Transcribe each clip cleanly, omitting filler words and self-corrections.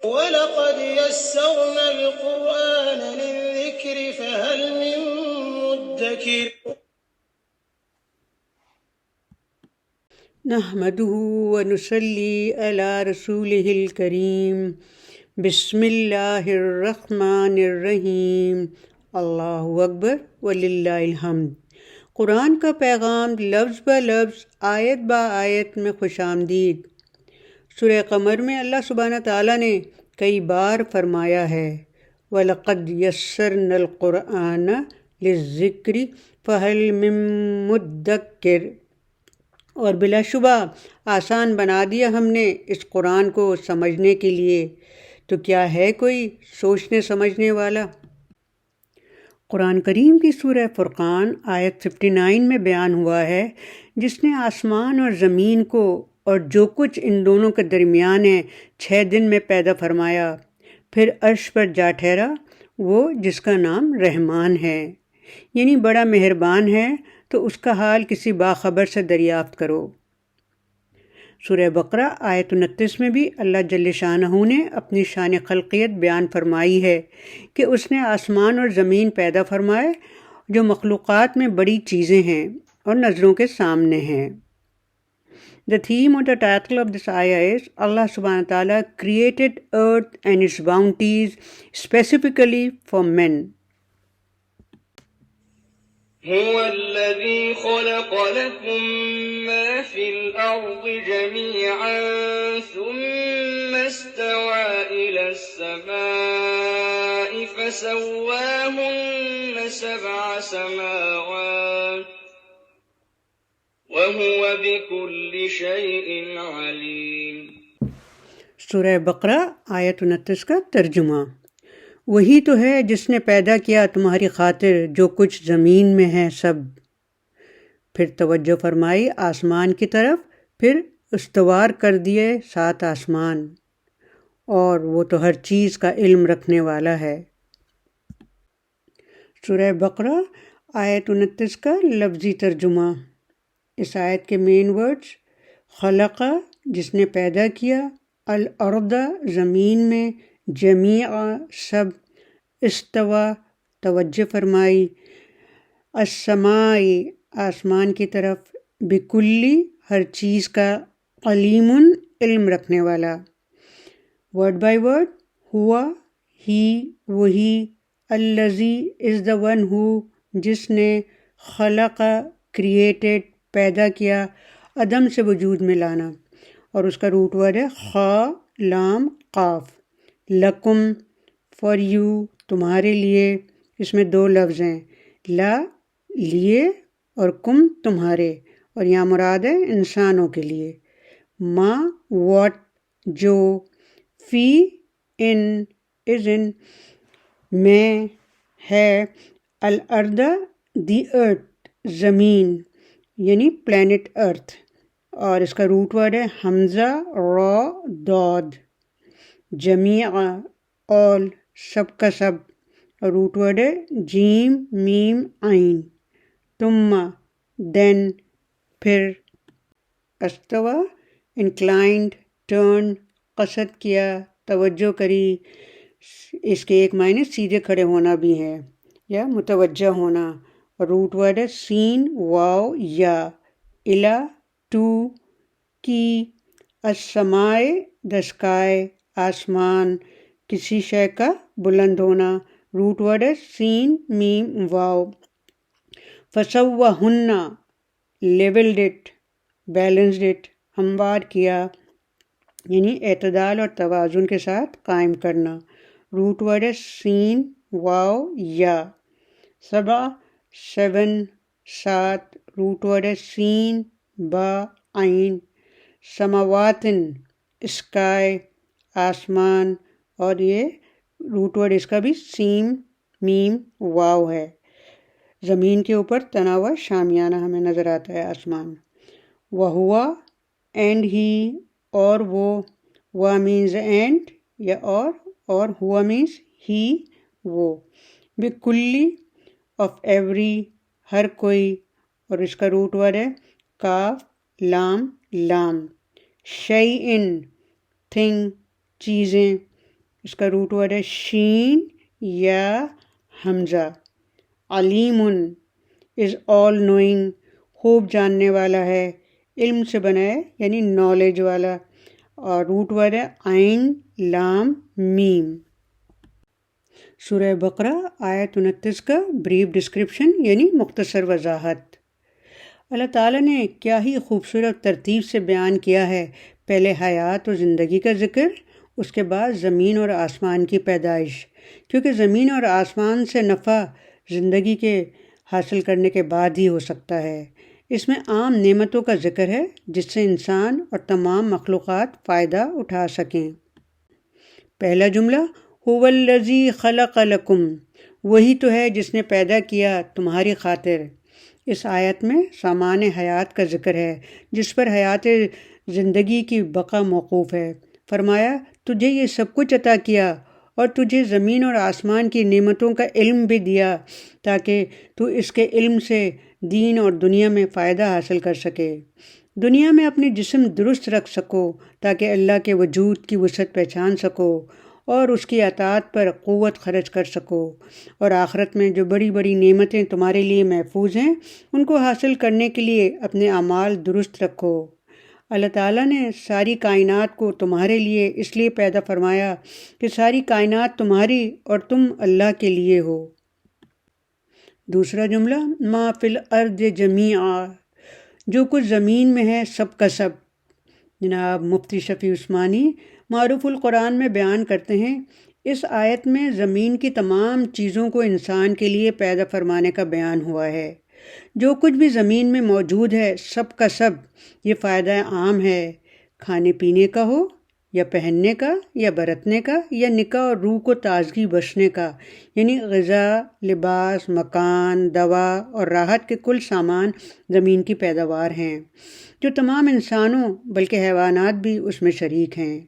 وَلَقَدْ يَسَّرْنَا الْقُرْآنَ لِلذِّكْرِ فَهَلْ مِن مُّدَّكِرٍ نحمده ونصلي على رسوله الكريم بسم اللہ الرحمن الرحیم اللہ اکبر وللہ الحمد۔ قرآن کا پیغام لفظ بہ لفظ آیت با آیت میں خوش آمدید۔ سورہ قمر میں اللہ سبحانہ تعالیٰ نے کئی بار فرمایا ہے وَلَقَدْ يَسَّرْنَا الْقُرْآنَ لِلذِّكْرِ فَهَلْ مِن مُّدَّكِرٍ، اور بلا شبہ آسان بنا دیا ہم نے اس قرآن کو سمجھنے کے لیے، تو کیا ہے کوئی سوچنے سمجھنے والا؟ قرآن کریم کی سورہ فرقان آیت 59 میں بیان ہوا ہے، جس نے آسمان اور زمین کو اور جو کچھ ان دونوں کے درمیان ہے 6 دن میں پیدا فرمایا، پھر عرش پر جا ٹھہرا، وہ جس کا نام رحمان ہے، یعنی بڑا مہربان ہے، تو اس کا حال کسی باخبر سے دریافت کرو۔ سورہ بقرہ آیت 29 میں بھی اللہ جل شانہ نے اپنی شان خلقیت بیان فرمائی ہے کہ اس نے آسمان اور زمین پیدا فرمائے جو مخلوقات میں بڑی چیزیں ہیں اور نظروں کے سامنے ہیں۔ The theme or the title of this ayah is Allah subhanahu wa ta'ala created earth and its bounties specifically for men. هو الذي خلق لكم ما في الأرض جميعا ثم استوى إلى السماء فسواهن 7 سماوات وهو بكل شيء عليم۔ سورہ بقرہ آیت 29 کا ترجمہ۔ وہی تو ہے جس نے پیدا کیا تمہاری خاطر جو کچھ زمین میں ہے سب۔ پھر توجہ فرمائی آسمان کی طرف، پھر استوار کر دیے 7 آسمان، اور وہ تو ہر چیز کا علم رکھنے والا ہے۔ سورہ بقرہ آیت 29 کا لفظی ترجمہ۔ اس آیت کے مین ورڈز: خلقہ جس نے پیدا کیا، الارض زمین میں، جمیع سب، استوا توجہ فرمائی، السماء آسمان کی طرف، بکلی ہر چیز کا، علیم علم رکھنے والا۔ ورڈ بائی ورڈ: ہوا ہی وہی، الذی از دا ون ہو جس نے، خلق کریٹڈ پیدا کیا، عدم سے وجود میں لانا، اور اس کا روٹ ورڈ ہے خا لام قاف، لکم فار یو تمہارے لیے، اس میں 2 لفظ ہیں، لا لیے اور کم تمہارے، اور یہاں مراد ہے انسانوں کے لیے، ما واٹ جو، فی ان از ان میں، ہے، الارض دی ارتھ زمین یعنی پلانٹ ارتھ، اور اس کا روٹ ورڈ ہے حمزہ را داد، جمیع آل سب کا سب، اور روٹ ورڈ ہے جیم میم عین، ثم دین پھر، استوا انکلائنڈ ٹرن، قصد کیا توجہ کری، اس کے ایک معنی سیدھے کھڑے ہونا بھی ہے یا متوجہ ہونا، اور روٹ ورڈ ہے سین واو یا، الا ٹو کی، السمائے دا اسکائی آسمان، کسی شے کا بلند ہونا، روٹ ورڈ ہے سین میم واو، فسوہن لیولڈ اٹ بیلنسڈ اٹ ہموار کیا، یعنی اعتدال اور توازن کے ساتھ قائم کرنا، روٹ ورڈ ہے سین واو یا، 7 روٹ ورڈ ہے سین با عین، سماواتن اسکائی آسمان، اور یہ روٹ ورڈ اس کا بھی سین میم واو ہے، زمین کے اوپر تنا ہوا شامیانہ ہمیں نظر آتا ہے آسمان، وہوا اینڈ ہی، اور وہ، وا مینز اینڈ یا اور ہوا مینز ہی وہ، بکلی آف ایوری ہر کوئی، اور اس کا روٹ ورڈ ہے کاف لام لام، شیئن تھنگ چیزیں، اس کا روٹ ورڈ ہے شین یا حمزہ. علیم از آل نوئنگ، خوب جاننے والا ہے، علم سے بنا ہے یعنی نالج والا. اور روٹ ورڈ ہے عین لام میم. سورہ بقرہ آیت 29 کا بریف ڈسکرپشن یعنی مختصر وضاحت. اللہ تعالیٰ نے کیا ہی خوبصورت ترتیب سے بیان کیا ہے. پہلے حیات و زندگی کا ذکر، اس کے بعد زمین اور آسمان کی پیدائش، کیونکہ زمین اور آسمان سے نفع زندگی کے حاصل کرنے کے بعد ہی ہو سکتا ہے. اس میں عام نعمتوں کا ذکر ہے جس سے انسان اور تمام مخلوقات فائدہ اٹھا سکیں. پہلا جملہ هو الذی خلق لکم، وہی تو ہے جس نے پیدا کیا تمہاری خاطر. اس آیت میں سامان حیات کا ذکر ہے جس پر حیات زندگی کی بقا موقوف ہے. فرمایا تجھے یہ سب کچھ عطا کیا اور تجھے زمین اور آسمان کی نعمتوں کا علم بھی دیا تاکہ تو اس کے علم سے دین اور دنیا میں فائدہ حاصل کر سکے، دنیا میں اپنے جسم درست رکھ سکو تاکہ اللہ کے وجود کی وسعت پہچان سکو اور اس کی اطاعت پر قوت خرچ کر سکو، اور آخرت میں جو بڑی بڑی نعمتیں تمہارے لیے محفوظ ہیں ان کو حاصل کرنے کے لیے اپنے اعمال درست رکھو. اللہ تعالیٰ نے ساری کائنات کو تمہارے لیے اس لیے پیدا فرمایا کہ ساری کائنات تمہاری اور تم اللہ کے لیے ہو. دوسرا جملہ ما فی الارض جمیعا، جو کچھ زمین میں ہے سب کا سب. جناب مفتی شفیع عثمانی معروف القرآن میں بیان کرتے ہیں اس آیت میں زمین کی تمام چیزوں کو انسان کے لیے پیدا فرمانے کا بیان ہوا ہے. جو کچھ بھی زمین میں موجود ہے سب کا سب یہ فائدہ عام ہے، کھانے پینے کا ہو یا پہننے کا یا برتنے کا یا نکاح اور روح کو تازگی بخشنے کا، یعنی غذا، لباس، مکان، دوا اور راحت کے کل سامان زمین کی پیداوار ہیں جو تمام انسانوں بلکہ حیوانات بھی اس میں شریک ہیں.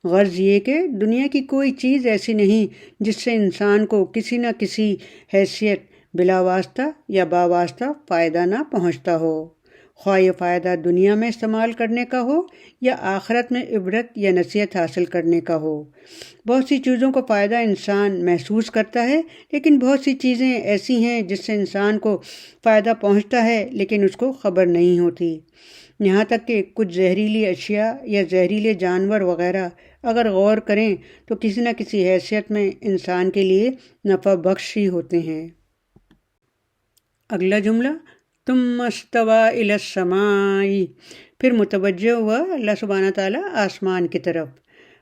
غرض یہ کہ دنیا کی کوئی چیز ایسی نہیں جس سے انسان کو کسی نہ کسی حیثیت بلا واسطہ یا باواسطہ فائدہ نہ پہنچتا ہو، خواہ یہ فائدہ دنیا میں استعمال کرنے کا ہو یا آخرت میں عبرت یا نصیحت حاصل کرنے کا ہو. بہت سی چیزوں کا فائدہ انسان محسوس کرتا ہے، لیکن بہت سی چیزیں ایسی ہیں جس سے انسان کو فائدہ پہنچتا ہے لیکن اس کو خبر نہیں ہوتی. یہاں تک کہ کچھ زہریلی اشیاء یا زہریلے جانور وغیرہ اگر غور کریں تو کسی نہ کسی حیثیت میں انسان کے لیے نفع بخش ہی ہوتے ہیں. اگلا جملہ ثم استوى الی السماء، پھر متوجہ ہوا اللہ سبحانہ تعالیٰ آسمان کی طرف.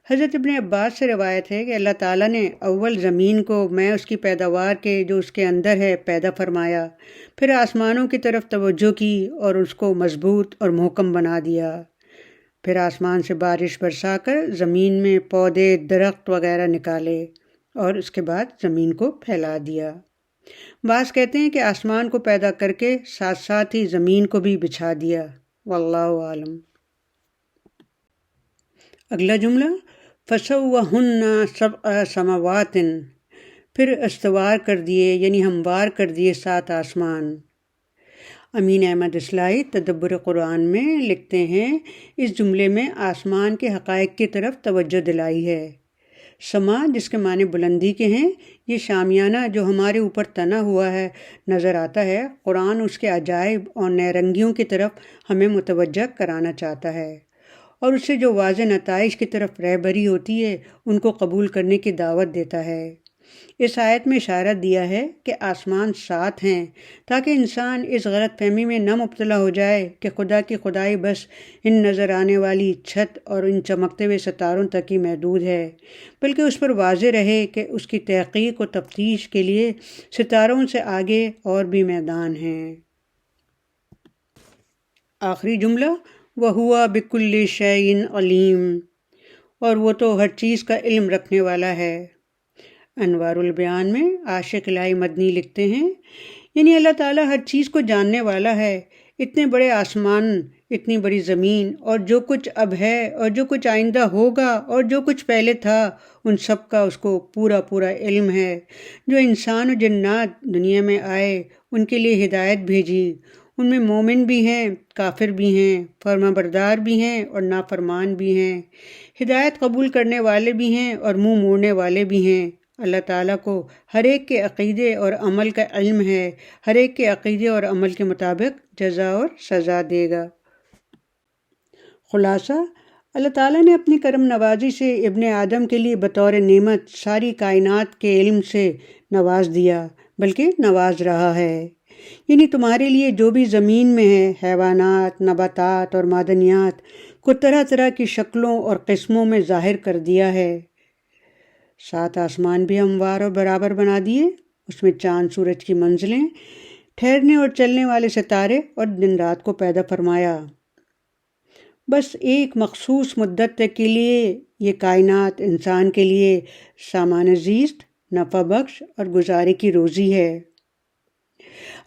حضرت ابن عباس سے روایت ہے کہ اللہ تعالیٰ نے اول زمین کو میں اس کی پیداوار کے جو اس کے اندر ہے پیدا فرمایا، پھر آسمانوں کی طرف توجہ کی اور اس کو مضبوط اور محکم بنا دیا، پھر آسمان سے بارش برسا کر زمین میں پودے درخت وغیرہ نکالے اور اس کے بعد زمین کو پھیلا دیا. بعض کہتے ہیں کہ آسمان کو پیدا کر کے ساتھ ساتھ ہی زمین کو بھی بچھا دیا، واللہ عالم. اگلا جملہ فَسَوَّهُنَّ سَبْعَ سَمَاوَاتٍ، پھر استوار کر دیے یعنی ہموار کر دیے 7 آسمان. امین احمد اصلاحی تدبر قرآن میں لکھتے ہیں اس جملے میں آسمان کے حقائق کی طرف توجہ دلائی ہے. سما جس کے معنی بلندی کے ہیں، یہ شامیانہ جو ہمارے اوپر تنا ہوا ہے نظر آتا ہے. قرآن اس کے عجائب اور نیرنگیوں کی طرف ہمیں متوجہ کرانا چاہتا ہے اور اس سے جو واضح نتائج کی طرف رہبری ہوتی ہے ان کو قبول کرنے کی دعوت دیتا ہے. اس آیت میں اشارہ دیا ہے کہ آسمان 7 ہیں تاکہ انسان اس غلط فہمی میں نہ مبتلا ہو جائے کہ خدا کی خدائی بس ان نظر آنے والی چھت اور ان چمکتے ہوئے ستاروں تک ہی محدود ہے، بلکہ اس پر واضح رہے کہ اس کی تحقیق و تفتیش کے لیے ستاروں سے آگے اور بھی میدان ہیں. آخری جملہ وَهُوَ بِكُلِّ شَيْءٍ عَلِيمٌ، اور وہ تو ہر چیز کا علم رکھنے والا ہے. انوار البیان میں عاشق الہی مدنی لکھتے ہیں یعنی اللہ تعالیٰ ہر چیز کو جاننے والا ہے. اتنے بڑے آسمان، اتنی بڑی زمین اور جو کچھ اب ہے اور جو کچھ آئندہ ہوگا اور جو کچھ پہلے تھا ان سب کا اس کو پورا علم ہے. جو انسان و جنات دنیا میں آئے ان کے لیے ہدایت بھیجی، ان میں مومن بھی ہیں، کافر بھی ہیں، فرما بردار بھی ہیں اور نافرمان بھی ہیں، ہدایت قبول کرنے والے بھی ہیں اور منہ موڑنے والے بھی ہیں۔ اللہ تعالیٰ کو ہر ایک کے عقیدے اور عمل کا علم ہے، ہر ایک کے عقیدے اور عمل کے مطابق جزا اور سزا دے گا۔ خلاصہ، اللہ تعالیٰ نے اپنی کرم نوازی سے ابن آدم کے لیے بطور نعمت ساری کائنات کے علم سے نواز دیا، بلکہ نواز رہا ہے۔ یعنی تمہارے لیے جو بھی زمین میں ہے، حیوانات، نباتات اور معدنیات کو طرح طرح کی شکلوں اور قسموں میں ظاہر کر دیا ہے۔ 7 آسمان بھی ہموار اور برابر بنا دیے، اس میں چاند سورج کی منزلیں، ٹھہرنے اور چلنے والے ستارے اور دن رات کو پیدا فرمایا۔ بس ایک مخصوص مدت تک کے لیے یہ کائنات انسان کے لیے سامان زیست، نفع بخش اور گزارے کی روزی ہے۔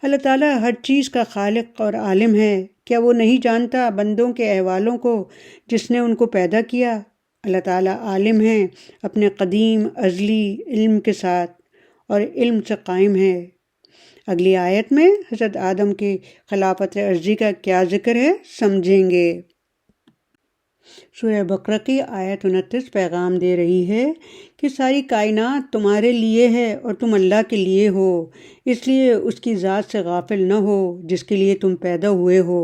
اللہ تعالیٰ ہر چیز کا خالق اور عالم ہے۔ کیا وہ نہیں جانتا بندوں کے احوالوں کو جس نے ان کو پیدا کیا؟ اللہ تعالیٰ عالم ہے اپنے قدیم ازلی علم کے ساتھ اور علم سے قائم ہے۔ اگلی آیت میں حضرت آدم کی خلافت عرضی کا کیا ذکر ہے، سمجھیں گے۔ سورہ بقرہ کی آیت 29 پیغام دے رہی ہے کہ ساری کائنات تمہارے لیے ہے اور تم اللہ کے لیے ہو، اس لیے اس کی ذات سے غافل نہ ہو جس کے لیے تم پیدا ہوئے ہو۔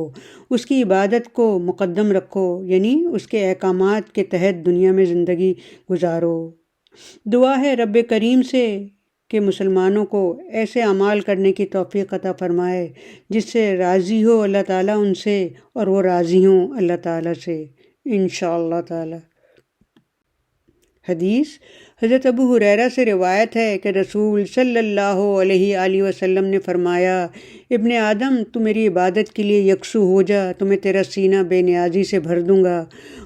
اس کی عبادت کو مقدم رکھو، یعنی اس کے احکامات کے تحت دنیا میں زندگی گزارو۔ دعا ہے رب کریم سے کہ مسلمانوں کو ایسے اعمال کرنے کی توفیق عطا فرمائے جس سے راضی ہو اللہ تعالیٰ ان سے اور وہ راضی ہوں اللہ تعالیٰ سے، انشاءاللہ تعالی۔ حدیث حضرت ابو ہریرہ سے روایت ہے کہ رسول صلی اللہ علیہ وآلہ وسلم نے فرمایا، ابن آدم تو میری عبادت کے لیے یکسو ہو جا تو میں تیرا سینہ بے نیازی سے بھر دوں گا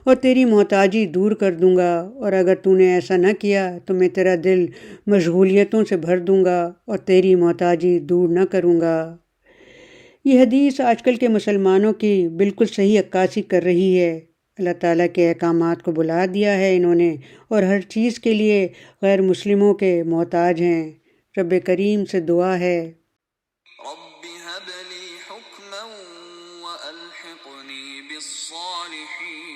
اور تیری محتاجی دور کر دوں گا، اور اگر تو نے ایسا نہ کیا تو میں تیرا دل مشغولیتوں سے بھر دوں گا اور تیری محتاجی دور نہ کروں گا۔ یہ حدیث آج کل کے مسلمانوں کی بالکل صحیح عکاسی کر رہی ہے۔ اللہ تعالیٰ کے احکامات کو بلا دیا ہے انہوں نے، اور ہر چیز کے لیے غیر مسلموں کے محتاج ہیں۔ رب کریم سے دعا ہے، رب هب لي حكما وألحقني بالصالحين۔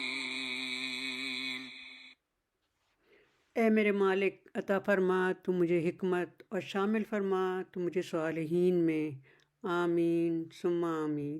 اے میرے مالک عطا فرما تو مجھے حکمت اور شامل فرما تو مجھے صالحین میں۔ آمین ثم آمین۔